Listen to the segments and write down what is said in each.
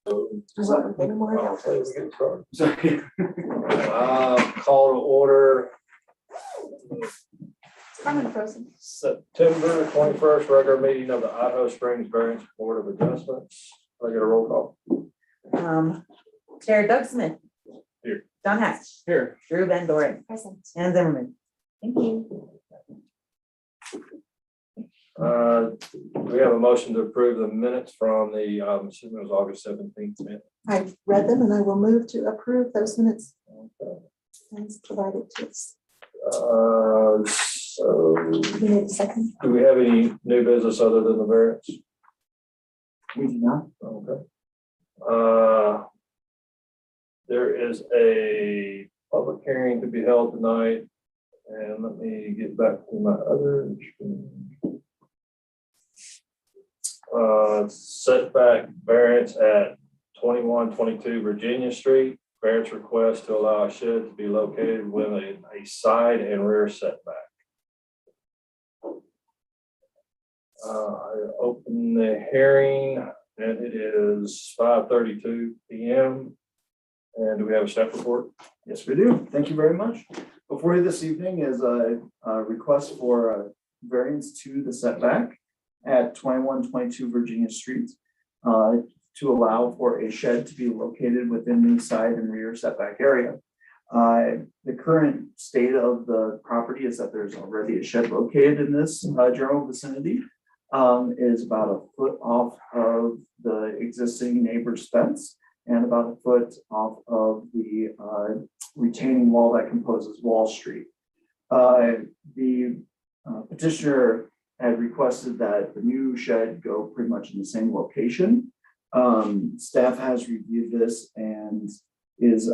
I'll say we get started. Call to order September 21st, regular meeting of the Idaho Springs Variance Board of Adjustments. I get a roll call. Chair Doug Smith. Here. John Hatch. Here. Drew Van Doren. Present. Ann Zimmerman. Thank you. We have a motion to approve the minutes from the, it was August 17th. I've read them and I will move to approve those minutes Okay. as provided to us. So You need a second? do we have any new business other than the variance? We do not. Okay. There is a public hearing to be held tonight, and let me get back to my other setback variance at 2122 Virginia Street. Variance request to allow a shed to be located with a side and rear setback. I open the hearing and it is 5:32 p.m. And do we have a staff report? Yes, we do. Thank you very much. Before you this evening is a request for a variance to the setback at 2122 Virginia Street to allow for a shed to be located within the side and rear setback area. The current state of the property is that there's already a shed located in this general vicinity. Is about a foot off of the existing neighbor's fence and about a foot off of the retaining wall that composes Wall Street. The petitioner had requested that the new shed go pretty much in the same location. Staff has reviewed this and is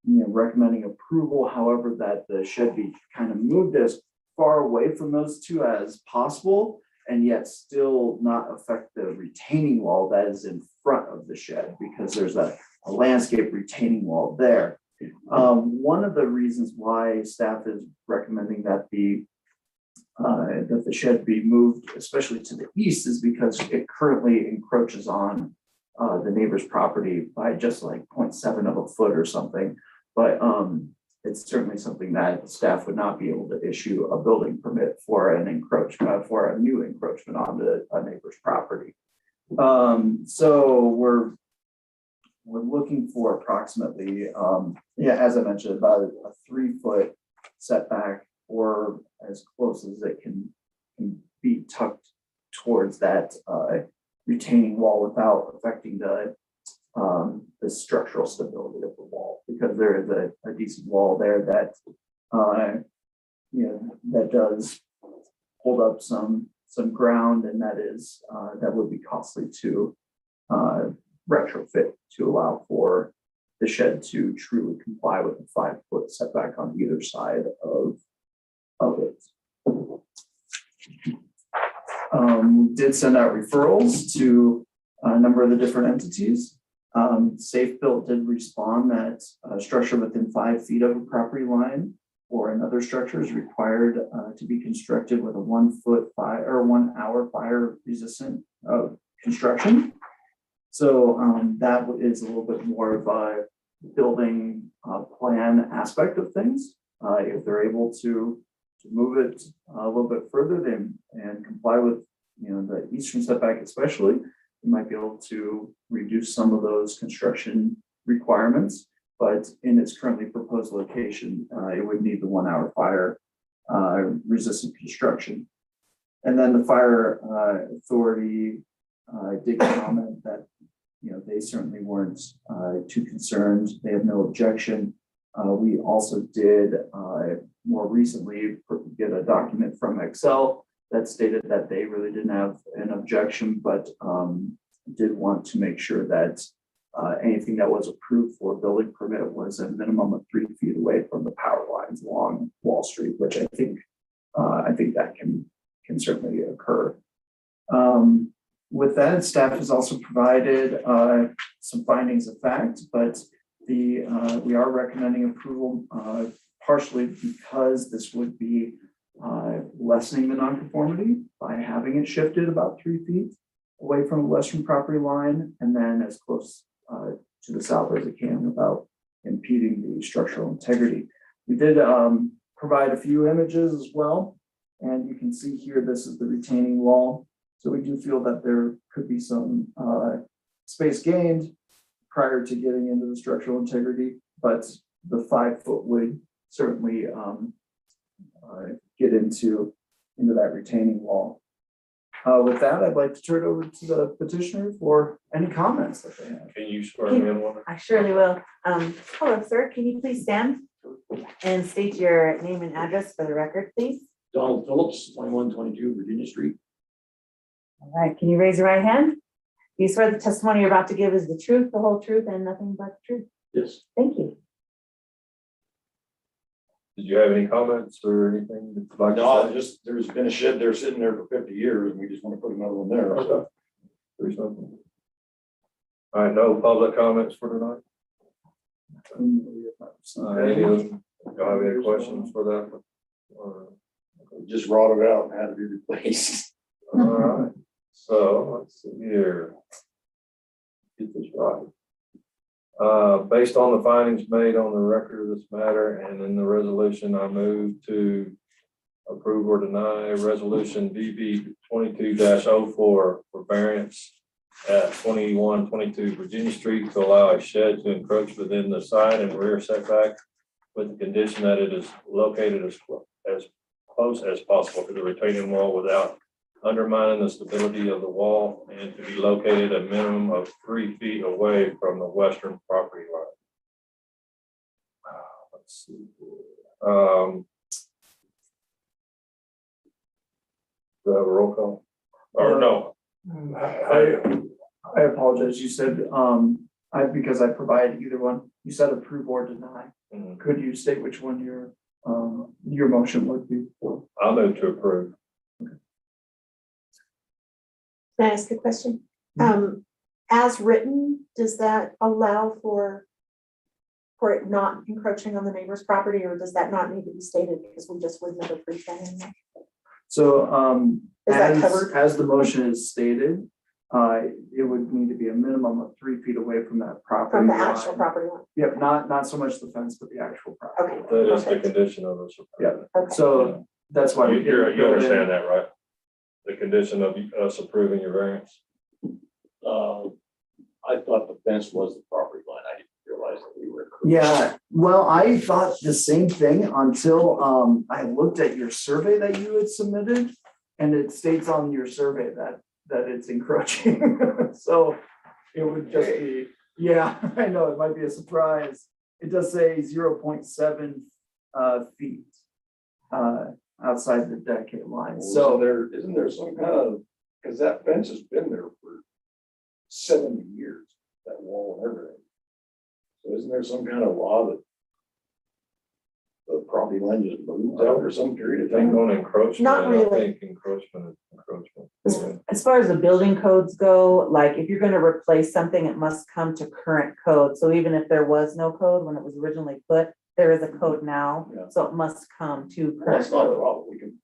recommending approval, however, that the shed be kind of moved as far away from those two as possible, and yet still not affect the retaining wall that is in front of the shed, because there's a landscape retaining wall there. One of the reasons why staff is recommending that the shed be moved, especially to the east, is because it currently encroaches on the neighbor's property by just like 0.7 of a foot or something. But it's certainly something that staff would not be able to issue a building permit for an encroachment, for a new encroachment onto a neighbor's property. So we're looking for approximately, as I mentioned, about a 3-foot setback, or as close as it can be tucked towards that retaining wall without affecting the structural stability of the wall, because there is a decent wall there that that does hold up some ground, and that would be costly to retrofit to allow for the shed to truly comply with the 5-foot setback on either side of it. We did send out referrals to a number of the different entities. Safe Built did respond that a structure within 5 feet of a property line or another structure is required to be constructed with a 1-foot fire or 1 hour fire resistant construction. So that is a little bit more of a building plan aspect of things. If they're able to move it a little bit further and comply with the eastern setback especially, you might be able to reduce some of those construction requirements, but in its currently proposed location, it would need the 1 hour fire resistant construction. And then the fire authority did comment that they certainly weren't too concerned. They have no objection. We also did more recently get a document from Excel that stated that they really didn't have an objection, but did want to make sure that anything that was approved for a building permit was a minimum of 3 feet away from the power lines along Wall Street, which I think that can certainly occur. With that, staff has also provided some findings of fact, but we are recommending approval partially because this would be lessening the nonconformity by having it shifted about 3 feet. away from the western property line and then as close to the south as it can without impeding the structural integrity. We did provide a few images as well. And you can see here, this is the retaining wall. So we do feel that there could be some space gained prior to getting into the structural integrity, but the 5 foot would certainly get into that retaining wall. With that, I'd like to turn it over to the petitioner for any comments that they have. Can you swear me in one? I surely will. Hello, sir. Can you please stand and state your name and address for the record, please? Donald Phillips, 2122 Virginia Street. All right. Can you raise your right hand? Do you swear the testimony you're about to give is the truth, the whole truth, and nothing but the truth? Yes. Thank you. Did you have any comments or anything that you'd like No, to say? just, there's been a shed there sitting there for 50 years and we just want to put another one there. Okay. There's nothing. All right, no public comments for tonight? Any of them, y'all have any questions for that? Or- Just rotted out and had to be replaced. All right, so let's see here. Get this right. Based on the findings made on the record of this matter and in the resolution, I move to approve or deny resolution BB 22-04 for variance at 2122 Virginia Street to allow a shed to encroach within the side and rear setback with the condition that it is located as close as possible to the retaining wall without undermining the stability of the wall and to be located a minimum of 3 feet away from the western property line. Let's see. Do I have a roll call? Or no? I apologize. You said, because I provided either one, you said approve or deny. Mhm. Could you state which one your motion would be? I'll move to approve. Can I ask a question? As written, does that allow for it not encroaching on the neighbor's property, or does that not need to be stated because we just wouldn't have approved that anymore? So, Is that covered? as the motion is stated, it would need to be a minimum of 3 feet away from that property. From the line. actual property line? Yep, not so much the fence, but the actual property. Okay. That is the Perfect. condition of this. Yeah. Okay. So that's why we. You understand that, right? The condition of us approving your variance? I thought the fence was the property line. I didn't realize that we were. Yeah, well, I thought the same thing until I looked at your survey that you had submitted. And it states on your survey that it's encroaching. So it would just be, yeah, I know, it might be a surprise. It does say 0.7 feet outside the decade line. So So isn't there some kind of, because that fence has been there for 70 years, that wall and everything. So isn't there some kind of law that the property line just moved after some period of I think time? on encroachment, Not I really. think encroachment is encroachment. Yeah. As far as the building codes go, like if you're gonna replace something, it must come to current code. So even if there was no code when it was originally put, there is a code now, Yeah. so it must come to Well, current that's not a code. problem.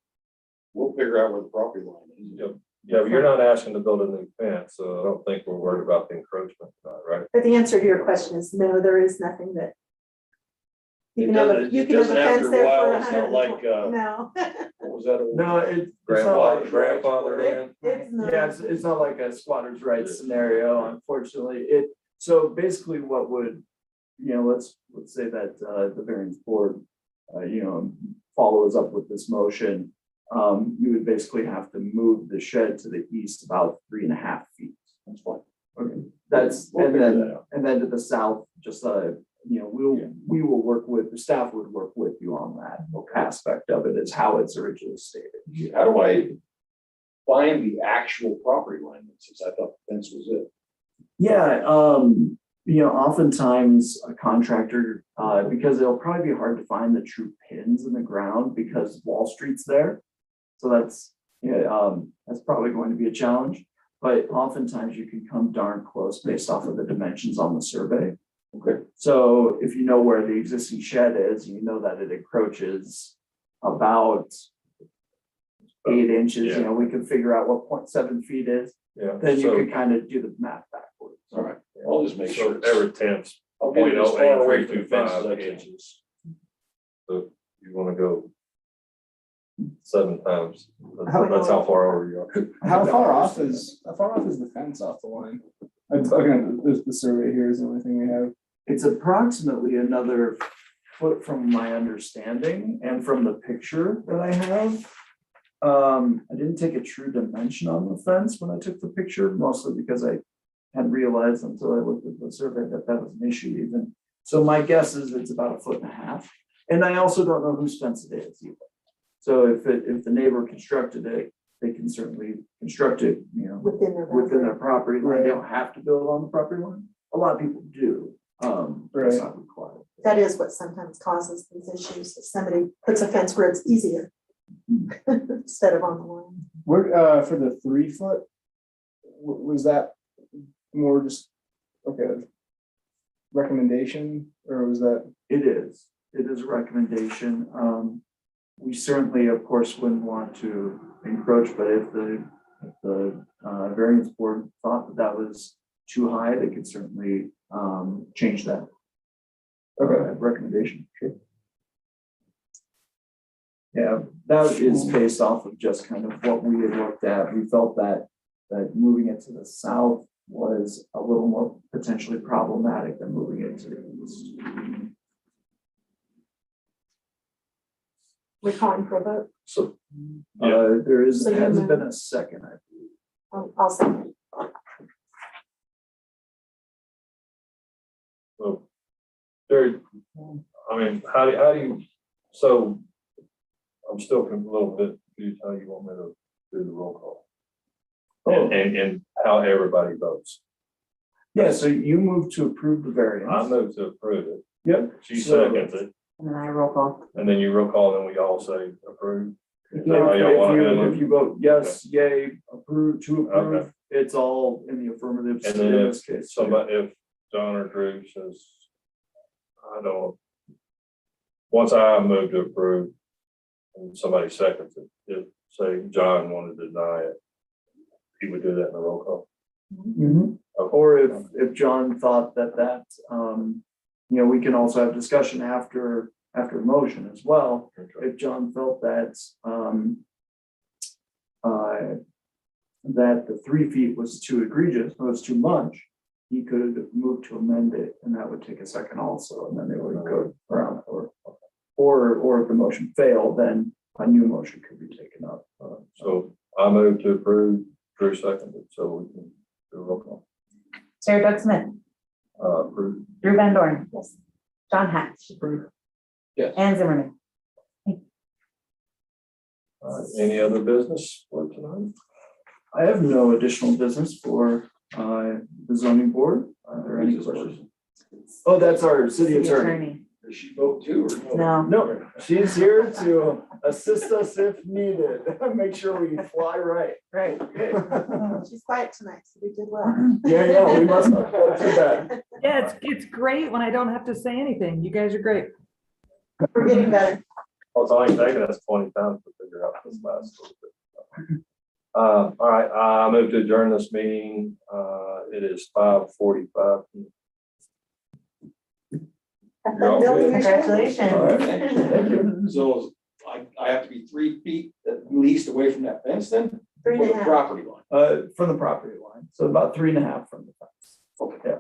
We'll figure out where the property line is. Yep. Yeah, but you're not asking to build a new fence, so I don't think we're worried about the encroachment, right? But the answer to your question is no, there is nothing that. You It can have a, doesn't- you it can have a doesn't after fence a there while, for it's not like, 120. No. What was that? old- no, it's not like. Grandfather in. It's not. Yeah, it's not like a squatter's rights scenario, unfortunately. So basically what would, let's say that the variance board, follows up with this motion. You would basically have to move the shed to the east about 3.5 feet. That's fine. Okay, We'll figure that out. and then to the south, just, we will work with, the staff would work with you on that aspect of it, is how it's originally stated. How do I find the actual property line? Since I thought the fence was it. Yeah, oftentimes a contractor, because it'll probably be hard to find the true pins in the ground because Wall Street's there. So that's probably going to be a challenge, but oftentimes you can come darn close based off of the dimensions on the survey. Okay. So if you know where the existing shed is, you know that it encroaches about 8 inches, Yeah. you know, we could figure out what 0.7 feet is, Yeah. then you so- could kind of do the math backwards. All right, I'll just make So sure. every tenth, I'll get it as far away from the fence as I 0.08325 can. inches. So you wanna go 7 times, that's how far over you are. How far off is the fence off the line? Again, the survey here is the only thing we have. It's approximately another foot from my understanding and from the picture that I have. I didn't take a true dimension on the fence when I took the picture, mostly because I hadn't realized until I looked at the survey that that was an issue even. So my guess is it's about 1.5 feet. And I also don't know whose fence it is either. So if the neighbor constructed it, they can certainly construct it, you know, Within their. within their property line. They don't have to build on the property line. A lot of people do. It's not required. That is what sometimes causes these issues, if somebody puts a fence where it's easier. Instead of on the line. Where, for the 3 foot, was that more just, okay, recommendation, or was that? It is a recommendation. We certainly, of course, wouldn't want to encroach, but if the variance board thought that that was too high, they could certainly change that. Recommendation, sure. Yeah, that is based off of just kind of what we had looked at. We felt that moving it to the south was a little more potentially problematic than moving it to the east. We're calling for a vote. So, There So you hasn't move. been a second, I believe. I'll second. so, Jerry, I mean, how do you, so I'm still a little bit confused how you want me to do the roll call. And how everybody votes. Yeah, so you move to approve the variance. I move to approve it. Yep. She So- seconds it, And then I roll call. and then you roll call, and we all say approve. If Is that how y'all wanna handle it? if you vote yes, yay, approve, to approve, Okay. it's all in the affirmative And in then this case. Somebody, if John or Drew says, I don't, once I move to approve, and somebody seconds it, if, say, John wanted to deny it, he would do that in the roll call. Mhm. Or if John thought that, you know, we can also have discussion after the motion as well. Okay. If John felt that, that the 3 feet was too egregious, was too much, he could move to amend it, and that would take a second also, and then they would go around, or if the motion failed, then a new motion could be taken up. So I move to approve, Drew seconded, so we can do a roll call. Sarah Doug Smith, Approve. Drew Van Dorn, Yes. John Hatch. Yes. Ann Zimmerman. Any other business for tonight? I have no additional business for the zoning board. Are there any questions? Oh, that's our city attorney. Does she vote too, or? No. No, she's here to assist us if needed. Make sure we fly right. Right. She's quiet tonight, so we did well. Yeah, we must not go too bad. Yeah, it's great when I don't have to say anything. You guys are great. We're getting better. Well, it's only taken us 20 times to figure out this last little bit. All right, I move to adjourn this meeting. It is 5:45. Have You're all fun building good. your shed. Congratulations. All right. Thank you. So I have to be 3 feet at least away from that fence then? Three Or and a the half. property line? From the property line, so about 3.5 from the fence. Okay.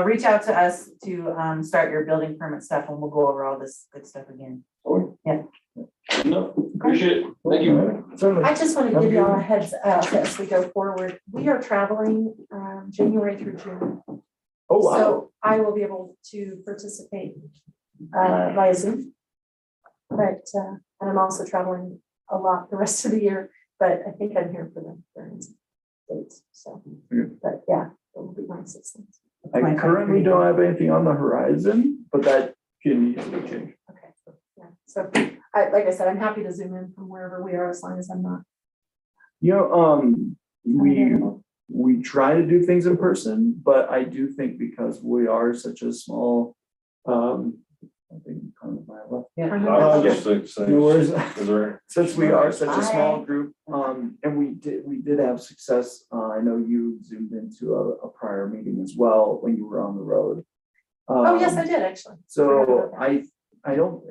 Reach out to us to start your building permit stuff, and we'll go over all this good stuff again. Oh, Yeah. No, appreciate it. Thank you. Certainly. I just want to give you all a heads up as we go forward. We are traveling January through June. Oh, wow. So I will be able to participate via Zoom. But, and I'm also traveling a lot the rest of the year, but I think I'm here for the variance dates, so. But yeah, it will be my 16th. I currently don't have anything on the horizon, but that can easily change. Okay, yeah, so like I said, I'm happy to zoom in from wherever we are as long as I'm not. You know, we try to do things in person, but I do think because we are such a small I think kind of my left. Yeah. I was just saying, No worries. is there? Since we are such a small Bye. group, and we did have success, I know you zoomed into a prior meeting as well when you were on the road. Oh, yes, I did, actually. So I don't,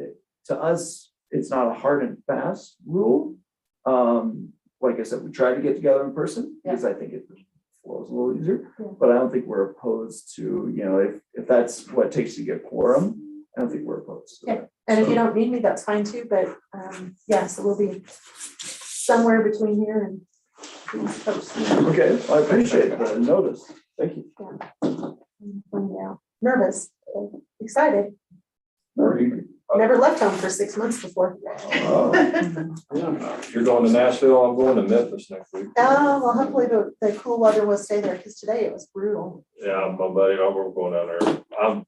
to us, it's not a hard and fast rule. Like I said, we try to get together in person because I think it flows a little easier. Yeah. But I don't think we're opposed to, you know, if that's what it takes to get quorum, I don't think we're opposed to that. And if you So- don't need me, that's fine too, but, yeah, so we'll be somewhere between here and. the East Coast. Okay, well, I appreciate the notice. Thank you. Yeah, nervous, excited, never left home for 6 months before. Oh, You're going to Nashville, I'm going to Memphis next week. Oh, well, hopefully the cool weather will stay there, because today it was brutal. Yeah, my buddy, we're going down there. I'm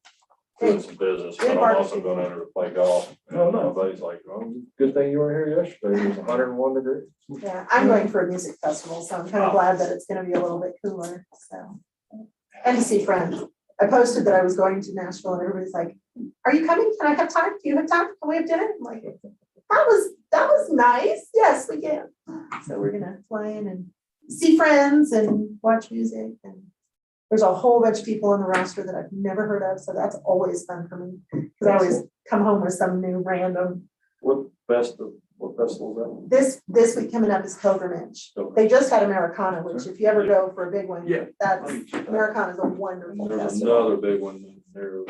doing some business, but I'm also going down there to play golf. Oh, And my nice. buddy's like, oh, good thing you were here yesterday. It was 101 degrees. Yeah, I'm going for a music festival, so I'm kind of glad that it's gonna be a little bit cooler, so. And to see friends. I posted that I was going to Nashville and everybody's like, are you coming? Can I have time? Do you have time? Can we have dinner? I'm like, that was nice. Yes, we can. So we're gonna fly in and see friends and watch music, and there's a whole bunch of people on the roster that I've never heard of, so that's always fun for me. Cause I always come home with some new random. What festival is that? This week coming up is Pilgrimage. They just had Americana, which if you ever go for a big one, Yeah. that's, Americana is a wonderful There's festival. another big one there